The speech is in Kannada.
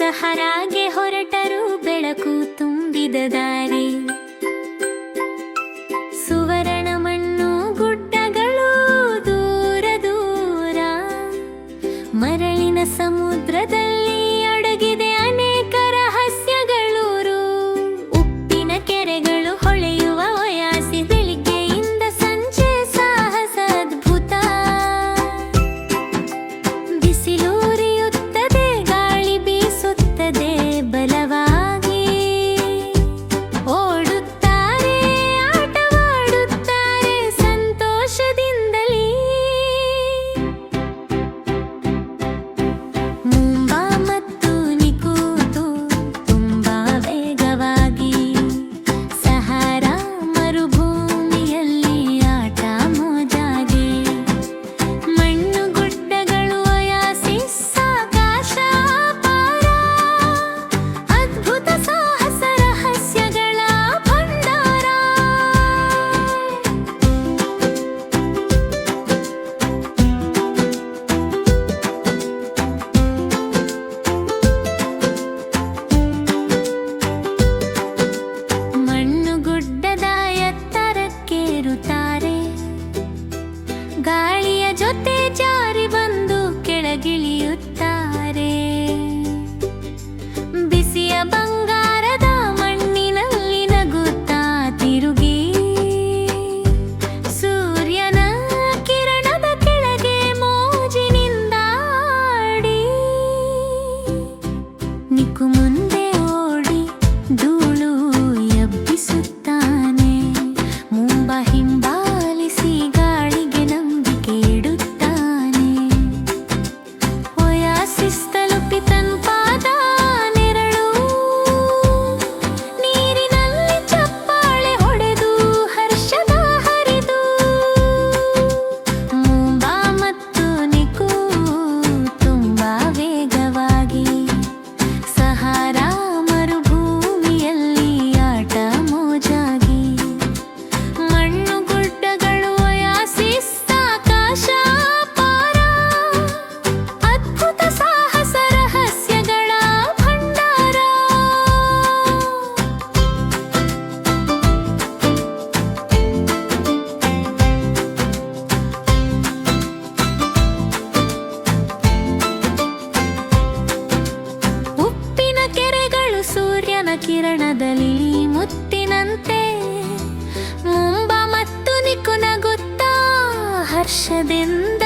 ಸಹರಾಗೆ ಹೊರಟರು ಬೆಳಕು ತುಂಬಿದ ದಾರಿ. ಸುವರ್ಣ ಮಣ್ಣು ಗುಡ್ಡಗಳು ದೂರ ದೂರ, ಮರಳಿನ ಸಮುದ್ರದಲ್ಲಿ ಅಡಗಿದೆ ಅನೇಕ ರಹಸ್ಯಗಳೂರು. ಉಪ್ಪಿನ ಕೆರೆಗಳು ಹೊಳೆಯುವ ಒಯಾಸಿ, ಬೆಳಿಗ್ಗೆಯಿಂದ ಸಂಜೆ ಸಾಹಸ ಅದ್ಭುತ. ಬಿಸಿಲೂರಿಯುತ್ತದೆ, ಗಾಳಿ ಬೀಸುತ್ತದೆ ಬಲವಾಗಿ. ಓಡುತ್ತಾರೆ, ಆಟವಾಡುತ್ತಾರೆ ಸಂತೋಷದಿಂದಲೇ. ಮುಂಬಾ ಮತ್ತು ನಿಕೂತು ತುಂಬಾ ವೇಗವಾಗಿ, ಸಹಾರಾ ಮರುಭೂಮಿಯಲ್ಲಿ ಆಟ ಮೋಜಾಗಿ. ಮಣ್ಣು ಗುಡ್ಡಗಳು ಒಯಾಸಿಸ್, ಆಕಾಶ ಅಪಾರ, ಅದ್ಭುತ ಸಾಹಸ ರಹಸ್ಯಗಳ ಭಂಡಾರ. ಮಣ್ಣು ಗುಡ್ಡದ ಎತ್ತರಕ್ಕೇರುತ್ತಾರೆ, ಗಾಳಿಯ ಜೊತೆ ಜಾರಿ ಬಂದು ಕೆಳಗಿಳಿಯುತ್ತಾರೆ. ಬಿಸಿಯ ಬಂಗಾರದ ಮಣ್ಣಿನಲ್ಲಿ ನಗುತ್ತಾ ತಿರುಗಿ, ಸೂರ್ಯನ ಕಿರಣದ ಕೆಳಗೆ ಮೋಜಿನಿಂದ ಆಡಿ. ನಿಕ್ಕು ಮುಂದೆ ಓಡಿ ಧೂಳು ಎಬ್ಬಿಸುತ್ತಾನೆ, ಮುಂಬಾ ಹಿಂಬಾಲಿಸಿ ಗಾಳಿಗೆ ನಂಬಿಕೆ ಇಡುತ್ತಾನೆ. ಒಯಾಸಿಸ್ ತಲುಪಿ ತಂಪಾದ ನೆರಳು, ನೀರಿನಲ್ಲಿ ಚಪ್ಪಾಳೆ ಹೊಡೆದು ಹರ್ಷದ ಹರಿದು. ಮುಂಬಾ ಮತ್ತು ನಿಕು ತುಂಬಾ ವೇಗವಾಗಿ, ಸಹಾರಾ ಮರುಭೂಮಿಯಲ್ಲಿ ಆಟ ಮೋಜಾಗಿ. ಮಣ್ಣು ಗುಡ್ಡಗಳು ಒಯಾಸಿಸ್, ಆಕಾಶ ಅಪಾರ, ಅದ್ಭುತ ಸಾಹಸ ರಹಸ್ಯಗಳ ಭಂಡಾರ. ಉಪ್ಪಿನ ಕೆರೆಗಳು ಸೂರ್ಯನ ಕಿರಣದಲ್ಲಿ ಮುತ್ತಿನಂತೆ, ಮುಂಬಾ ಮತ್ತು ನಿಕು ನಗುತ್ತಾ ಹರ್ಷದಿಂದ